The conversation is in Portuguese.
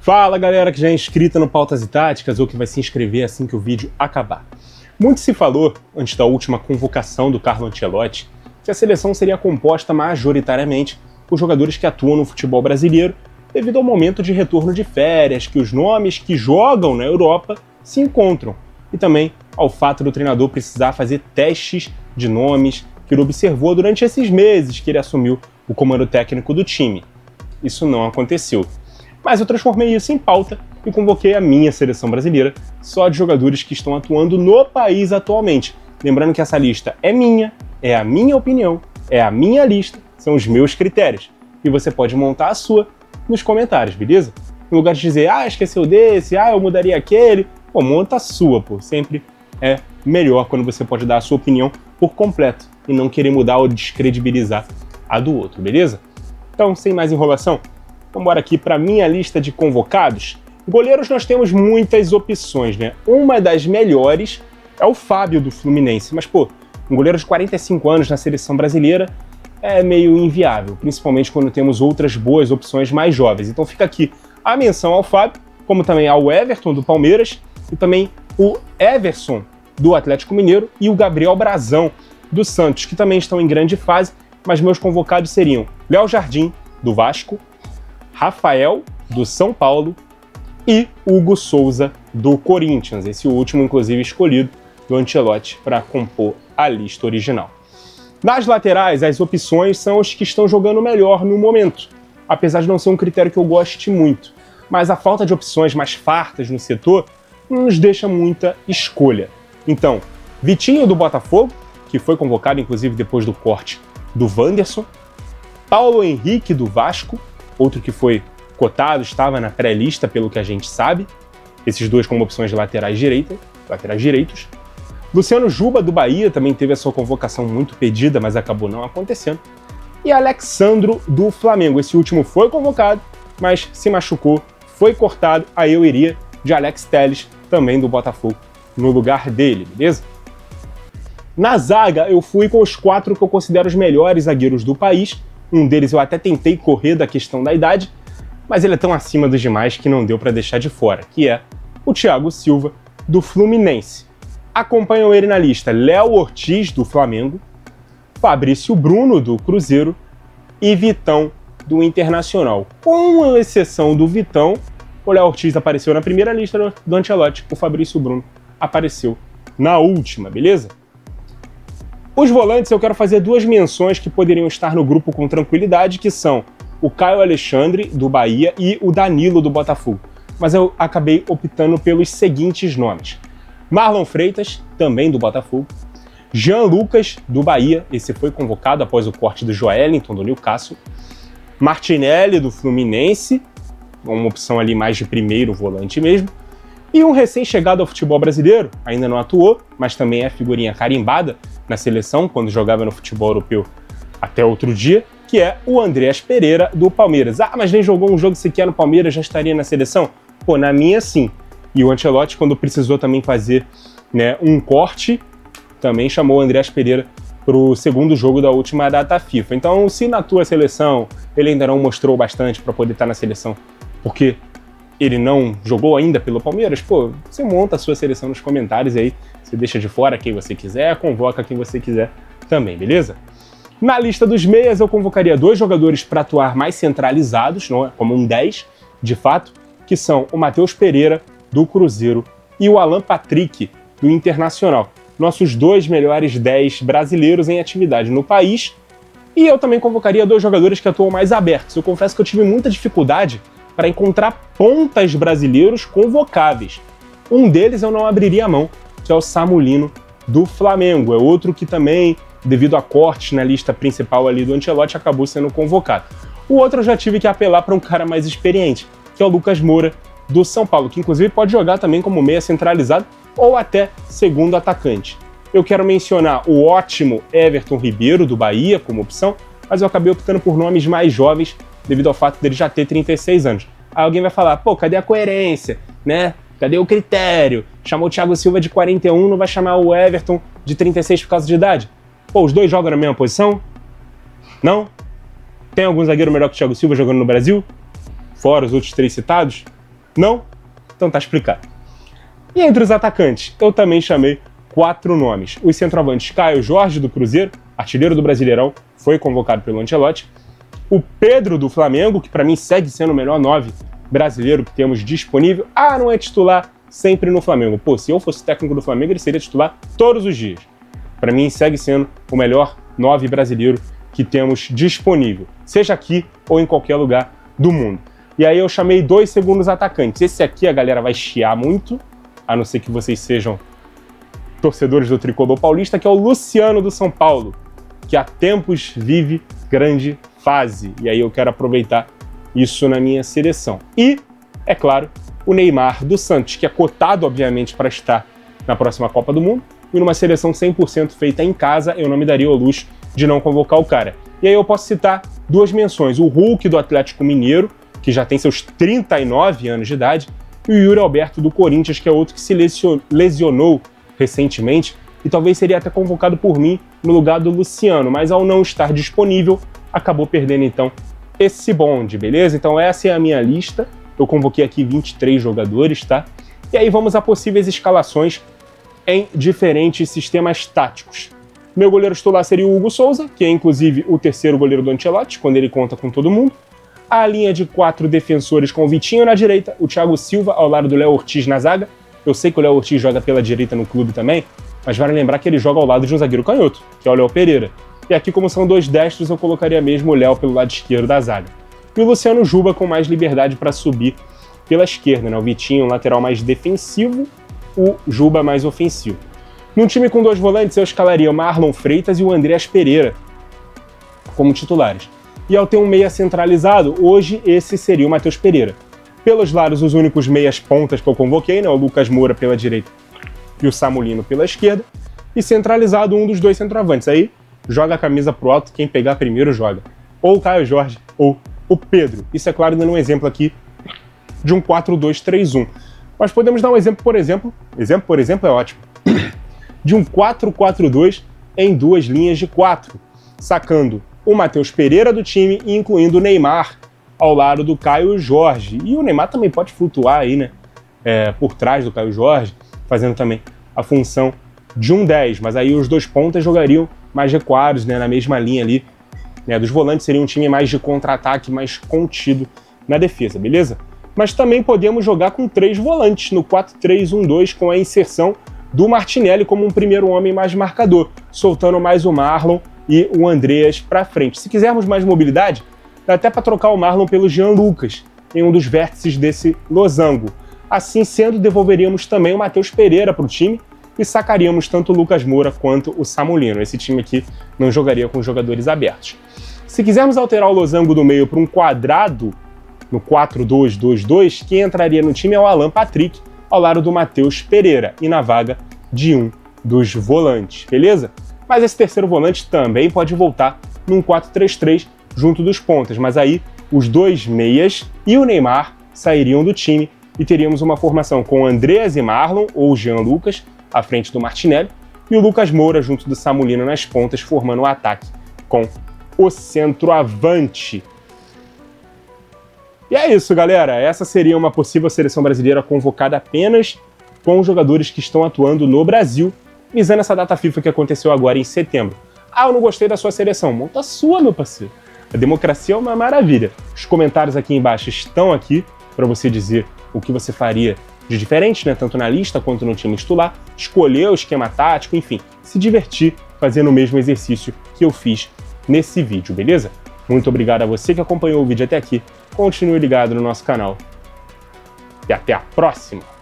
Fala galera que já é inscrita no Pautas e Táticas ou que vai se inscrever assim que o vídeo acabar. Muito se falou, antes da última convocação do Carlo Ancelotti, que a seleção seria composta majoritariamente por jogadores que atuam no futebol brasileiro devido ao momento de retorno de férias, que os nomes que jogam na Europa se encontram, e também ao fato do treinador precisar fazer testes de nomes que ele observou durante esses meses que ele assumiu o comando técnico do time. Isso não aconteceu. Mas eu transformei isso em pauta e convoquei a minha seleção brasileira só de jogadores que estão atuando no país atualmente. Lembrando que essa lista é minha, é a minha opinião, é a minha lista, são os meus critérios. E você pode montar a sua nos comentários, beleza? No lugar de dizer, esqueceu desse, eu mudaria aquele, monta a sua, Sempre é melhor quando você pode dar a sua opinião por completo e não querer mudar ou descredibilizar a do outro, beleza? Então, sem mais enrolação, vamos embora aqui para a minha lista de convocados. Goleiros nós temos muitas opções, né? Uma das melhores é o Fábio do Fluminense, mas um goleiro de 45 anos na seleção brasileira é meio inviável, principalmente quando temos outras boas opções mais jovens. Então fica aqui a menção ao Fábio, como também ao Everton do Palmeiras e também o Everson do Atlético Mineiro e o Gabriel Brazão do Santos, que também estão em grande fase, mas meus convocados seriam Léo Jardim do Vasco, Rafael do São Paulo e Hugo Souza do Corinthians, esse último inclusive escolhido do Ancelotti para compor a lista original. Nas laterais, as opções são os que estão jogando melhor no momento, apesar de não ser um critério que eu goste muito, mas a falta de opções mais fartas no setor não nos deixa muita escolha. Então, Vitinho do Botafogo, que foi convocado inclusive depois do corte do Wanderson, Paulo Henrique do Vasco, outro que foi cotado, estava na pré-lista pelo que a gente sabe, esses dois como opções de laterais direitos. Luciano Juba do Bahia também teve a sua convocação muito pedida, mas acabou não acontecendo. E Alexandro do Flamengo, esse último foi convocado, mas se machucou, foi cortado, aí eu iria de Alex Telles, também do Botafogo, no lugar dele, beleza? Na zaga, eu fui com os 4 que eu considero os melhores zagueiros do país. Um deles eu até tentei correr da questão da idade, mas ele é tão acima dos demais que não deu para deixar de fora, que é o Thiago Silva, do Fluminense. Acompanham ele na lista Léo Ortiz, do Flamengo, Fabrício Bruno, do Cruzeiro e Vitão, do Internacional. Com exceção do Vitão, o Léo Ortiz apareceu na primeira lista do Ancelotti, o Fabrício Bruno apareceu na última, beleza? Os volantes eu quero fazer 2 menções que poderiam estar no grupo com tranquilidade, que são o Caio Alexandre, do Bahia, e o Danilo, do Botafogo. Mas eu acabei optando pelos seguintes nomes. Marlon Freitas, também do Botafogo. Jean Lucas, do Bahia, esse foi convocado após o corte do Joelinton, do Newcastle. Martinelli, do Fluminense, uma opção ali mais de primeiro volante mesmo. E um recém-chegado ao futebol brasileiro, ainda não atuou, mas também é figurinha carimbada na seleção, quando jogava no futebol europeu até outro dia, que é o Andreas Pereira, do Palmeiras. Mas nem jogou um jogo sequer no Palmeiras, já estaria na seleção? Na minha sim. E o Ancelotti, quando precisou também fazer um corte, também chamou o Andreas Pereira para o segundo jogo da última data FIFA. Então, se na tua seleção ele ainda não mostrou bastante para poder estar na seleção, porque ele não jogou ainda pelo Palmeiras, você monta a sua seleção nos comentários aí, você deixa de fora quem você quiser, convoca quem você quiser também, beleza? Na lista dos meias eu convocaria 2 jogadores para atuar mais centralizados, não é? Como um 10, de fato, que são o Matheus Pereira, do Cruzeiro, e o Alan Patrick, do Internacional. Nossos 2 melhores 10 brasileiros em atividade no país. E eu também convocaria 2 jogadores que atuam mais abertos. Eu confesso que eu tive muita dificuldade para encontrar pontas brasileiros convocáveis. Um deles eu não abriria a mão, que é o Samulino, do Flamengo. É outro que também, devido a cortes na lista principal ali do Ancelotti, acabou sendo convocado. O outro eu já tive que apelar para um cara mais experiente, que é o Lucas Moura, do São Paulo, que inclusive pode jogar também como meia centralizado ou até segundo atacante. Eu quero mencionar o ótimo Everton Ribeiro, do Bahia, como opção, mas eu acabei optando por nomes mais jovens, devido ao fato dele já ter 36 anos. Aí alguém vai falar, cadê a coerência, né? Cadê o critério? Chamou o Thiago Silva de 41, não vai chamar o Everton de 36 por causa de idade? Os 2 jogam na mesma posição? Não? Tem algum zagueiro melhor que o Thiago Silva jogando no Brasil? Fora os outros 3 citados? Não? Então tá explicado. E entre os atacantes, eu também chamei 4 nomes. Os centroavantes Caio Jorge, do Cruzeiro, artilheiro do Brasileirão, foi convocado pelo Ancelotti. O Pedro, do Flamengo, que para mim segue sendo o melhor 9 brasileiro que temos disponível. Ah, não é titular sempre no Flamengo. Pô, se eu fosse técnico do Flamengo, ele seria titular todos os dias. Para mim, segue sendo o melhor 9 brasileiro que temos disponível, seja aqui ou em qualquer lugar do mundo. E aí eu chamei 2 segundos atacantes. Esse aqui a galera vai chiar muito, a não ser que vocês sejam torcedores do Tricolor Paulista, que é o Luciano do São Paulo, que há tempos vive grande fase. E aí eu quero aproveitar isso na minha seleção. E, é claro, o Neymar do Santos, que é cotado, obviamente, para estar na próxima Copa do Mundo. E numa seleção 100% feita em casa, eu não me daria o luxo de não convocar o cara. E aí eu posso citar 2 menções. O Hulk do Atlético Mineiro, que já tem seus 39 anos de idade, e o Yuri Alberto do Corinthians, que é outro que se lesionou recentemente e talvez seria até convocado por mim no lugar do Luciano, mas ao não estar disponível, acabou perdendo então esse bonde, beleza? Então essa é a minha lista, eu convoquei aqui 23 jogadores, tá? E aí vamos a possíveis escalações em diferentes sistemas táticos. Meu goleiro titular seria o Hugo Souza, que é inclusive o terceiro goleiro do Ancelotti, quando ele conta com todo mundo. A linha de 4 defensores com o Vitinho na direita, o Thiago Silva ao lado do Léo Ortiz na zaga. Eu sei que o Léo Ortiz joga pela direita no clube também, mas vale lembrar que ele joga ao lado de um zagueiro canhoto, que é o Léo Pereira. E aqui, como são 2 destros, eu colocaria mesmo o Léo pelo lado esquerdo da zaga. E o Luciano Juba com mais liberdade para subir pela esquerda, né? O Vitinho, um lateral mais defensivo, o Juba mais ofensivo. Num time com 2 volantes, eu escalaria o Marlon Freitas e o Andreas Pereira como titulares. E ao ter um meia centralizado, hoje esse seria o Matheus Pereira. Pelos lados, os únicos meias pontas que eu convoquei, né? O Lucas Moura pela direita e o Samulino pela esquerda. E centralizado um dos 2 centroavantes. Aí joga a camisa pro alto, quem pegar primeiro joga. Ou o Caio Jorge ou o Pedro. Isso é claro dando um exemplo aqui de um 4-2-3-1. Mas podemos dar um exemplo, por exemplo é ótimo, de um 4-4-2 em 2 linhas de 4, sacando o Matheus Pereira do time e incluindo o Neymar ao lado do Caio Jorge. E o Neymar também pode flutuar aí, né? Por trás do Caio Jorge, fazendo também a função de um 10. Mas aí os 2 pontas jogariam mais recuados, né? Na mesma linha ali, né? Dos volantes seria um time mais de contra-ataque, mais contido na defesa, beleza? Mas também podemos jogar com 3 volantes no 4-3-1-2 com a inserção do Martinelli como um primeiro homem mais marcador, soltando mais o Marlon e o Andreas para frente. Se quisermos mais mobilidade, dá até para trocar o Marlon pelo Jean Lucas em um dos vértices desse losango. Assim sendo, devolveríamos também o Matheus Pereira para o time e sacaríamos tanto o Lucas Moura quanto o Samulino. Esse time aqui não jogaria com jogadores abertos. Se quisermos alterar o losango do meio para um quadrado, no 4-2-2-2, quem entraria no time é o Alan Patrick, ao lado do Matheus Pereira, e na vaga de um dos volantes, beleza? Mas esse terceiro volante também pode voltar num 4-3-3 junto dos pontas, mas aí os 2 meias e o Neymar sairiam do time e teríamos uma formação com Andreas e Marlon, ou Jean Lucas, à frente do Martinelli, e o Lucas Moura junto do Samulino nas pontas, formando o ataque com o centroavante. E é isso, galera. Essa seria uma possível seleção brasileira convocada apenas com jogadores que estão atuando no Brasil, visando essa data FIFA que aconteceu agora em setembro. Ah, eu não gostei da sua seleção. Monta a sua, meu parceiro. A democracia é uma maravilha. Os comentários aqui embaixo estão aqui para você dizer o que você faria de diferente, né? Tanto na lista quanto no time titular, escolher o esquema tático, enfim, se divertir fazendo o mesmo exercício que eu fiz nesse vídeo, beleza? Muito obrigado a você que acompanhou o vídeo até aqui. Continue ligado no nosso canal. E até a próxima!